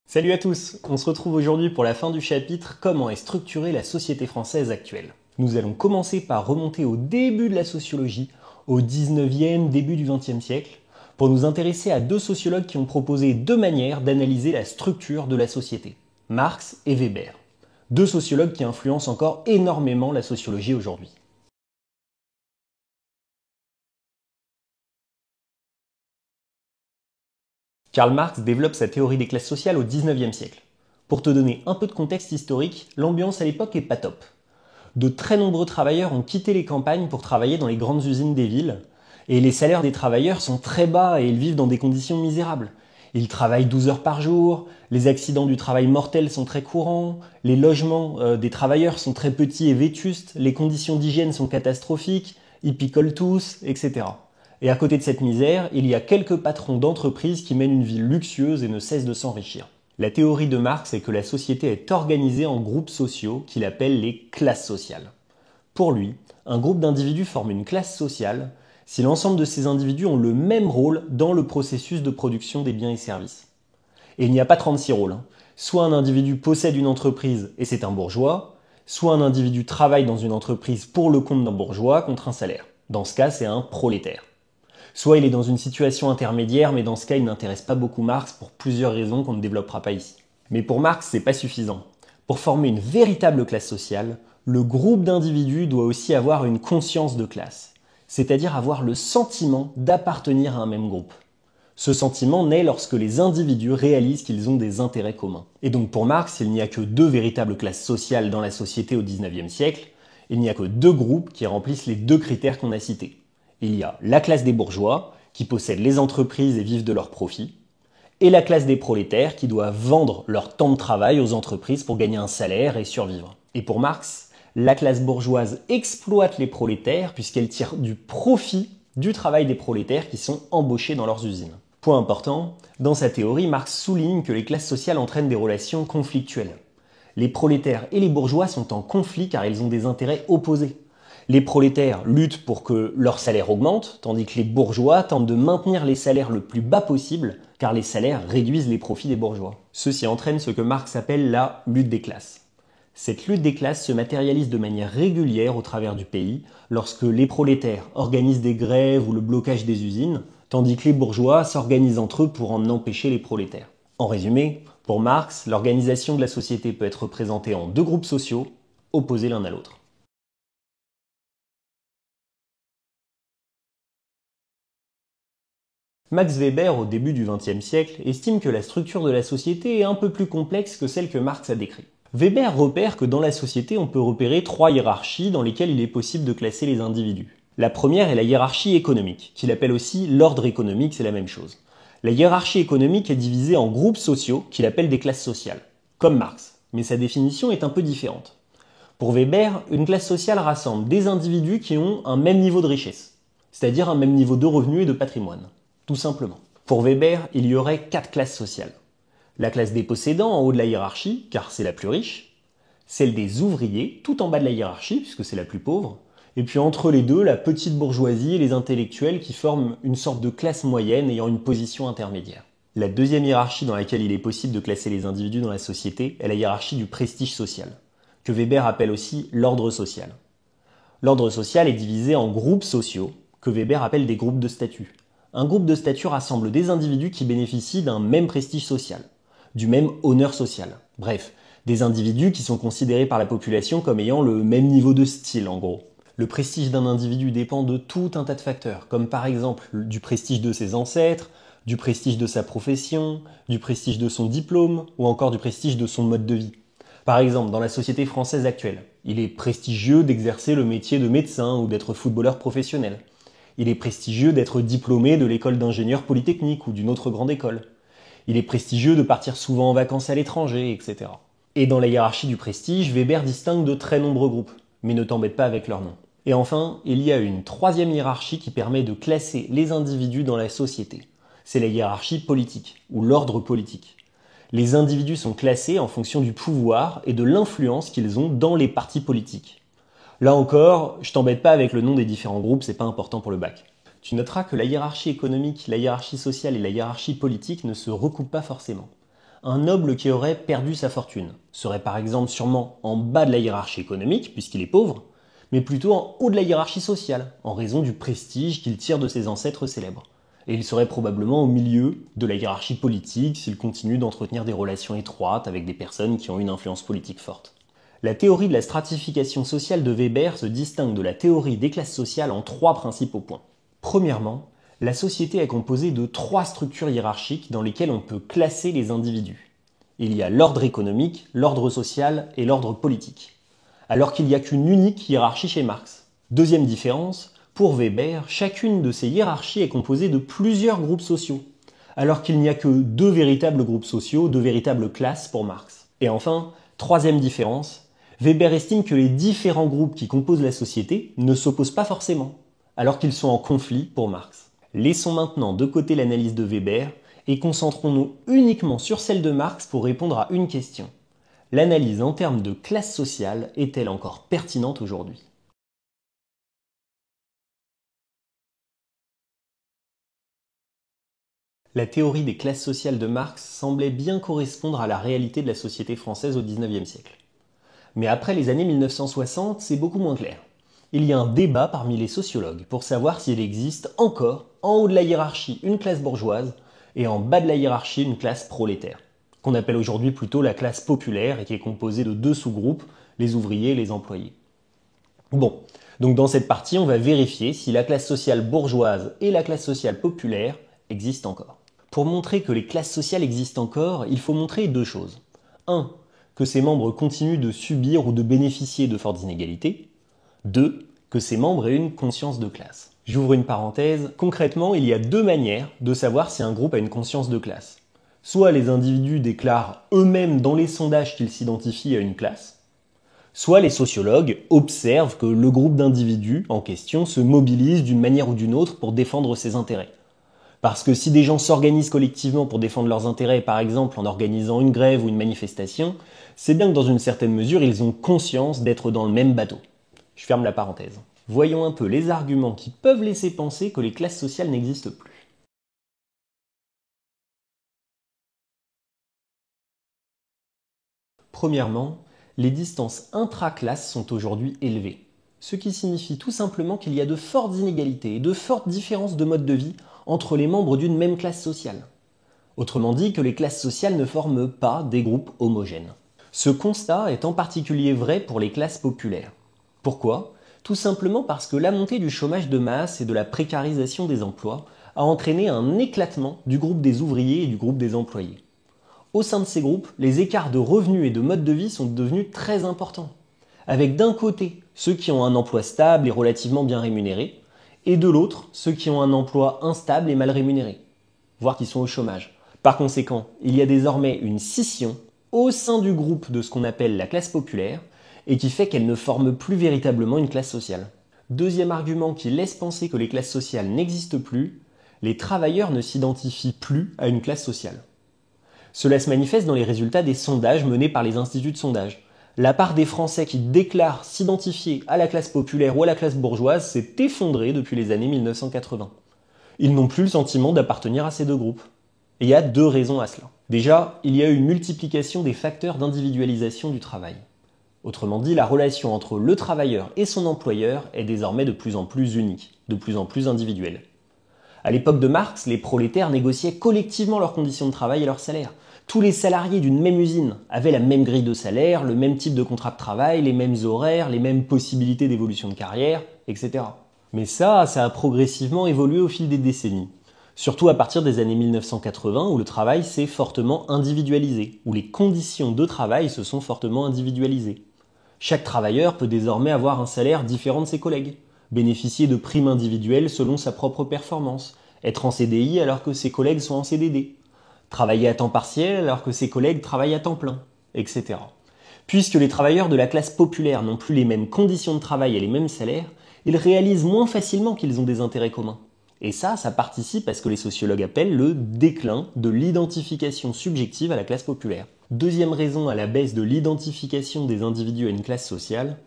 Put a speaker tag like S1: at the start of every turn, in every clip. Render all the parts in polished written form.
S1: Salut à tous, on se retrouve aujourd'hui pour la fin du chapitre « Comment est structurée la société française actuelle ». Nous allons commencer par remonter au début de la sociologie, au 19e, début du 20e siècle, pour nous intéresser à deux sociologues qui ont proposé deux manières d'analyser la structure de la société, Marx et Weber. Deux sociologues qui influencent encore énormément la sociologie aujourd'hui. Karl Marx développe sa théorie des classes sociales au 19e siècle. Pour te donner un peu de contexte historique, l'ambiance à l'époque est pas top. De très nombreux travailleurs ont quitté les campagnes pour travailler dans les grandes usines des villes, et les salaires des travailleurs sont très bas et ils vivent dans des conditions misérables. Ils travaillent 12 heures par jour, les accidents du travail mortels sont très courants, les logements des travailleurs sont très petits et vétustes, les conditions d'hygiène sont catastrophiques, ils picolent tous, etc. Et à côté de cette misère, il y a quelques patrons d'entreprises qui mènent une vie luxueuse et ne cessent de s'enrichir. La théorie de Marx est que la société est organisée en groupes sociaux qu'il appelle les classes sociales. Pour lui, un groupe d'individus forme une classe sociale si l'ensemble de ces individus ont le même rôle dans le processus de production des biens et services. Et il n'y a pas 36 rôles. Soit un individu possède une entreprise et c'est un bourgeois, soit un individu travaille dans une entreprise pour le compte d'un bourgeois contre un salaire. Dans ce cas, c'est un prolétaire. Soit il est dans une situation intermédiaire, mais dans ce cas, il n'intéresse pas beaucoup Marx pour plusieurs raisons qu'on ne développera pas ici. Mais pour Marx, c'est pas suffisant. Pour former une véritable classe sociale, le groupe d'individus doit aussi avoir une conscience de classe, c'est-à-dire avoir le sentiment d'appartenir à un même groupe. Ce sentiment naît lorsque les individus réalisent qu'ils ont des intérêts communs. Et donc pour Marx, il n'y a que deux véritables classes sociales dans la société au XIXe siècle, il n'y a que deux groupes qui remplissent les deux critères qu'on a cités. Il y a la classe des bourgeois, qui possèdent les entreprises et vivent de leurs profits, et la classe des prolétaires, qui doivent vendre leur temps de travail aux entreprises pour gagner un salaire et survivre. Et pour Marx, la classe bourgeoise exploite les prolétaires puisqu'elle tire du profit du travail des prolétaires qui sont embauchés dans leurs usines. Point important, dans sa théorie, Marx souligne que les classes sociales entraînent des relations conflictuelles. Les prolétaires et les bourgeois sont en conflit car ils ont des intérêts opposés. Les prolétaires luttent pour que leur salaire augmente, tandis que les bourgeois tentent de maintenir les salaires le plus bas possible, car les salaires réduisent les profits des bourgeois. Ceci entraîne ce que Marx appelle la lutte des classes. Cette lutte des classes se matérialise de manière régulière au travers du pays, lorsque les prolétaires organisent des grèves ou le blocage des usines, tandis que les bourgeois s'organisent entre eux pour en empêcher les prolétaires. En résumé, pour Marx, l'organisation de la société peut être représentée en deux groupes sociaux, opposés l'un à l'autre. Max Weber, au début du XXe siècle, estime que la structure de la société est un peu plus complexe que celle que Marx a décrite. Weber repère que dans la société, on peut repérer trois hiérarchies dans lesquelles il est possible de classer les individus. La première est la hiérarchie économique, qu'il appelle aussi l'ordre économique, c'est la même chose. La hiérarchie économique est divisée en groupes sociaux, qu'il appelle des classes sociales, comme Marx, mais sa définition est un peu différente. Pour Weber, une classe sociale rassemble des individus qui ont un même niveau de richesse, c'est-à-dire un même niveau de revenus et de patrimoine. Tout simplement. Pour Weber, il y aurait quatre classes sociales. La classe des possédants en haut de la hiérarchie, car c'est la plus riche. Celle des ouvriers, tout en bas de la hiérarchie, puisque c'est la plus pauvre. Et puis entre les deux, la petite bourgeoisie et les intellectuels qui forment une sorte de classe moyenne ayant une position intermédiaire. La deuxième hiérarchie dans laquelle il est possible de classer les individus dans la société est la hiérarchie du prestige social, que Weber appelle aussi l'ordre social. L'ordre social est divisé en groupes sociaux, que Weber appelle des groupes de statut. Un groupe de statut rassemble des individus qui bénéficient d'un même prestige social, du même honneur social. Bref, des individus qui sont considérés par la population comme ayant le même niveau de style en gros. Le prestige d'un individu dépend de tout un tas de facteurs, comme par exemple du prestige de ses ancêtres, du prestige de sa profession, du prestige de son diplôme, ou encore du prestige de son mode de vie. Par exemple, dans la société française actuelle, il est prestigieux d'exercer le métier de médecin ou d'être footballeur professionnel. Il est prestigieux d'être diplômé de l'école d'ingénieur polytechnique ou d'une autre grande école. Il est prestigieux de partir souvent en vacances à l'étranger, etc. Et dans la hiérarchie du prestige, Weber distingue de très nombreux groupes, mais ne t'embête pas avec leurs noms. Et enfin, il y a une troisième hiérarchie qui permet de classer les individus dans la société. C'est la hiérarchie politique, ou l'ordre politique. Les individus sont classés en fonction du pouvoir et de l'influence qu'ils ont dans les partis politiques. Là encore, je t'embête pas avec le nom des différents groupes, c'est pas important pour le bac. Tu noteras que la hiérarchie économique, la hiérarchie sociale et la hiérarchie politique ne se recoupent pas forcément. un noble qui aurait perdu sa fortune serait par exemple sûrement en bas de la hiérarchie économique, puisqu'il est pauvre, mais plutôt en haut de la hiérarchie sociale, en raison du prestige qu'il tire de ses ancêtres célèbres. Et il serait probablement au milieu de la hiérarchie politique s'il continue d'entretenir des relations étroites avec des personnes qui ont une influence politique forte. La théorie de la stratification sociale de Weber se distingue de la théorie des classes sociales en 3 principaux points. Premièrement, la société est composée de 3 structures hiérarchiques dans lesquelles on peut classer les individus. Il y a l'ordre économique, l'ordre social et l'ordre politique. Alors qu'il n'y a qu'une unique hiérarchie chez Marx. Deuxième différence, pour Weber, chacune de ces hiérarchies est composée de plusieurs groupes sociaux, alors qu'il n'y a que 2 véritables groupes sociaux, 2 véritables classes pour Marx. Et enfin, troisième différence, Weber estime que les différents groupes qui composent la société ne s'opposent pas forcément, alors qu'ils sont en conflit pour Marx. Laissons maintenant de côté l'analyse de Weber et concentrons-nous uniquement sur celle de Marx pour répondre à une question. L'analyse en termes de classe sociale est-elle encore pertinente aujourd'hui ? La théorie des classes sociales de Marx semblait bien correspondre à la réalité de la société française au XIXe siècle. Mais après les années 1960, c'est beaucoup moins clair. Il y a un débat parmi les sociologues pour savoir s'il existe encore, en haut de la hiérarchie, une classe bourgeoise et en bas de la hiérarchie, une classe prolétaire, qu'on appelle aujourd'hui plutôt la classe populaire et qui est composée de 2 sous-groupes, les ouvriers et les employés. Bon, donc dans cette partie, on va vérifier si la classe sociale bourgeoise et la classe sociale populaire existent encore. Pour montrer que les classes sociales existent encore, il faut montrer 2 choses. 1. Que ses membres continuent de subir ou de bénéficier de fortes inégalités. 2. Que ses membres aient une conscience de classe. J'ouvre une parenthèse. Concrètement, il y a 2 manières de savoir si un groupe a une conscience de classe. Soit les individus déclarent eux-mêmes dans les sondages qu'ils s'identifient à une classe, soit les sociologues observent que le groupe d'individus en question se mobilise d'une manière ou d'une autre pour défendre ses intérêts. Parce que si des gens s'organisent collectivement pour défendre leurs intérêts, par exemple en organisant une grève ou une manifestation, c'est bien que dans une certaine mesure, ils ont conscience d'être dans le même bateau. Je ferme la parenthèse. Voyons un peu les arguments qui peuvent laisser penser que les classes sociales n'existent plus. Premièrement, les distances intra-classes sont aujourd'hui élevées, ce qui signifie tout simplement qu'il y a de fortes inégalités et de fortes différences de mode de vie entre les membres d'une même classe sociale. Autrement dit, que les classes sociales ne forment pas des groupes homogènes. Ce constat est en particulier vrai pour les classes populaires. Pourquoi ? Tout simplement parce que la montée du chômage de masse et de la précarisation des emplois a entraîné un éclatement du groupe des ouvriers et du groupe des employés. Au sein de ces groupes, les écarts de revenus et de mode de vie sont devenus très importants, avec d'un côté ceux qui ont un emploi stable et relativement bien rémunéré, et de l'autre, ceux qui ont un emploi instable et mal rémunéré, voire qui sont au chômage. Par conséquent, il y a désormais une scission au sein du groupe de ce qu'on appelle la classe populaire, et qui fait qu'elle ne forme plus véritablement une classe sociale. Deuxième argument qui laisse penser que les classes sociales n'existent plus, les travailleurs ne s'identifient plus à une classe sociale. Cela se manifeste dans les résultats des sondages menés par les instituts de sondage. La part des Français qui déclarent s'identifier à la classe populaire ou à la classe bourgeoise s'est effondrée depuis les années 1980. Ils n'ont plus le sentiment d'appartenir à ces 2 groupes. Et il y a 2 raisons à cela. Déjà, il y a eu une multiplication des facteurs d'individualisation du travail. Autrement dit, la relation entre le travailleur et son employeur est désormais de plus en plus unique, de plus en plus individuelle. À l'époque de Marx, les prolétaires négociaient collectivement leurs conditions de travail et leurs salaires. Tous les salariés d'une même usine avaient la même grille de salaire, le même type de contrat de travail, les mêmes horaires, les mêmes possibilités d'évolution de carrière, etc. Mais ça a progressivement évolué au fil des décennies. Surtout à partir des années 1980 où le travail s'est fortement individualisé, où les conditions de travail se sont fortement individualisées. Chaque travailleur peut désormais avoir un salaire différent de ses collègues, bénéficier de primes individuelles selon sa propre performance, être en CDI alors que ses collègues sont en CDD, travailler à temps partiel alors que ses collègues travaillent à temps plein, etc. Puisque les travailleurs de la classe populaire n'ont plus les mêmes conditions de travail et les mêmes salaires, ils réalisent moins facilement qu'ils ont des intérêts communs. Et ça participe à ce que les sociologues appellent le déclin de l'identification subjective à la classe populaire. Deuxième raison à la baisse de l'identification des individus à une classe sociale,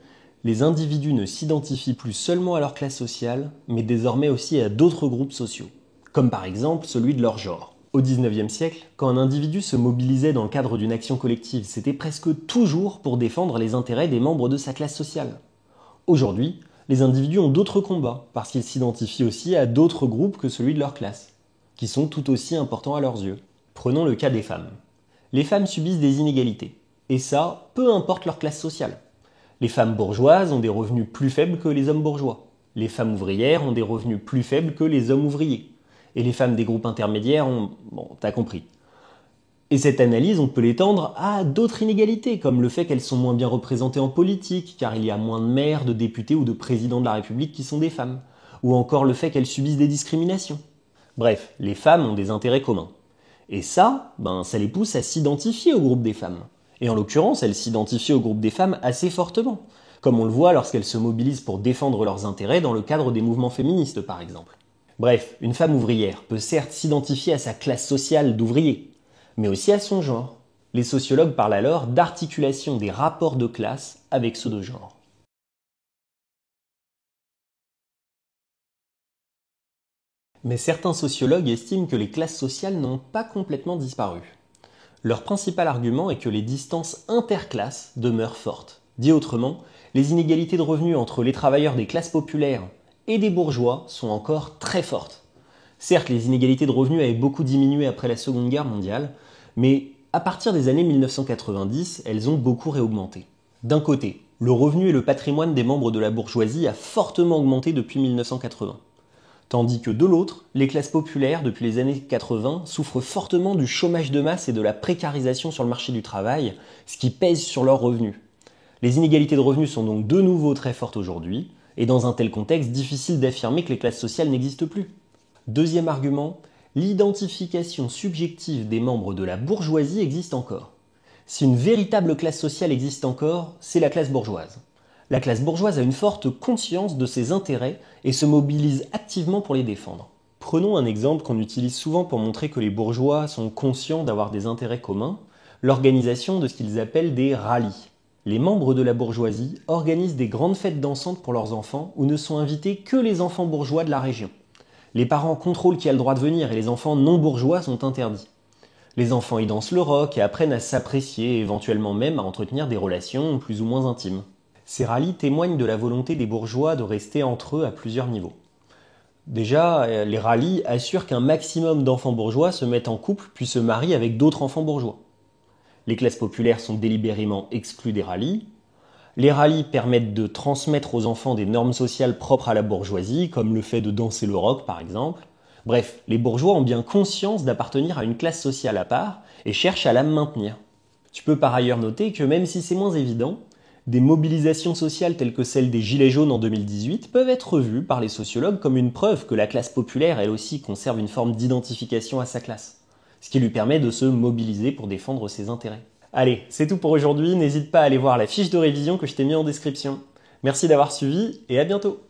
S1: les individus ne s'identifient plus seulement à leur classe sociale, mais désormais aussi à d'autres groupes sociaux, comme par exemple celui de leur genre. Au XIXe siècle, quand un individu se mobilisait dans le cadre d'une action collective, c'était presque toujours pour défendre les intérêts des membres de sa classe sociale. Aujourd'hui, les individus ont d'autres combats, parce qu'ils s'identifient aussi à d'autres groupes que celui de leur classe, qui sont tout aussi importants à leurs yeux. Prenons le cas des femmes. Les femmes subissent des inégalités, et ça, peu importe leur classe sociale. Les femmes bourgeoises ont des revenus plus faibles que les hommes bourgeois. Les femmes ouvrières ont des revenus plus faibles que les hommes ouvriers. Et les femmes des groupes intermédiaires ont... Bon, t'as compris. Et cette analyse, on peut l'étendre à d'autres inégalités, comme le fait qu'elles sont moins bien représentées en politique, car il y a moins de maires, de députés ou de présidents de la République qui sont des femmes. Ou encore le fait qu'elles subissent des discriminations. Bref, les femmes ont des intérêts communs. Et ça, ça les pousse à s'identifier au groupe des femmes. Et en l'occurrence, elles s'identifient au groupe des femmes assez fortement, comme on le voit lorsqu'elles se mobilisent pour défendre leurs intérêts dans le cadre des mouvements féministes par exemple. Bref, une femme ouvrière peut certes s'identifier à sa classe sociale d'ouvrier, mais aussi à son genre. Les sociologues parlent alors d'articulation des rapports de classe avec ceux de genre. Mais certains sociologues estiment que les classes sociales n'ont pas complètement disparu. Leur principal argument est que les distances interclasses demeurent fortes. Dit autrement, les inégalités de revenus entre les travailleurs des classes populaires et des bourgeois sont encore très fortes. Certes, les inégalités de revenus avaient beaucoup diminué après la Seconde Guerre mondiale, mais à partir des années 1990, elles ont beaucoup réaugmenté. D'un côté, le revenu et le patrimoine des membres de la bourgeoisie a fortement augmenté depuis 1980. Tandis que de l'autre, les classes populaires, depuis les années 80, souffrent fortement du chômage de masse et de la précarisation sur le marché du travail, ce qui pèse sur leurs revenus. Les inégalités de revenus sont donc de nouveau très fortes aujourd'hui, et dans un tel contexte, difficile d'affirmer que les classes sociales n'existent plus. Deuxième argument, l'identification subjective des membres de la bourgeoisie existe encore. Si une véritable classe sociale existe encore, c'est la classe bourgeoise. La classe bourgeoise a une forte conscience de ses intérêts et se mobilise activement pour les défendre. Prenons un exemple qu'on utilise souvent pour montrer que les bourgeois sont conscients d'avoir des intérêts communs, l'organisation de ce qu'ils appellent des rallyes. Les membres de la bourgeoisie organisent des grandes fêtes dansantes pour leurs enfants où ne sont invités que les enfants bourgeois de la région. Les parents contrôlent qui a le droit de venir et les enfants non bourgeois sont interdits. Les enfants y dansent le rock et apprennent à s'apprécier et éventuellement même à entretenir des relations plus ou moins intimes. Ces rallyes témoignent de la volonté des bourgeois de rester entre eux à plusieurs niveaux. Déjà, les rallyes assurent qu'un maximum d'enfants bourgeois se mettent en couple puis se marient avec d'autres enfants bourgeois. Les classes populaires sont délibérément exclues des rallyes. Les rallyes permettent de transmettre aux enfants des normes sociales propres à la bourgeoisie, comme le fait de danser le rock par exemple. Bref, les bourgeois ont bien conscience d'appartenir à une classe sociale à part et cherchent à la maintenir. Tu peux par ailleurs noter que même si c'est moins évident, des mobilisations sociales telles que celle des Gilets jaunes en 2018 peuvent être vues par les sociologues comme une preuve que la classe populaire, elle aussi, conserve une forme d'identification à sa classe, ce qui lui permet de se mobiliser pour défendre ses intérêts. Allez, c'est tout pour aujourd'hui, n'hésite pas à aller voir la fiche de révision que je t'ai mis en description. Merci d'avoir suivi et à bientôt!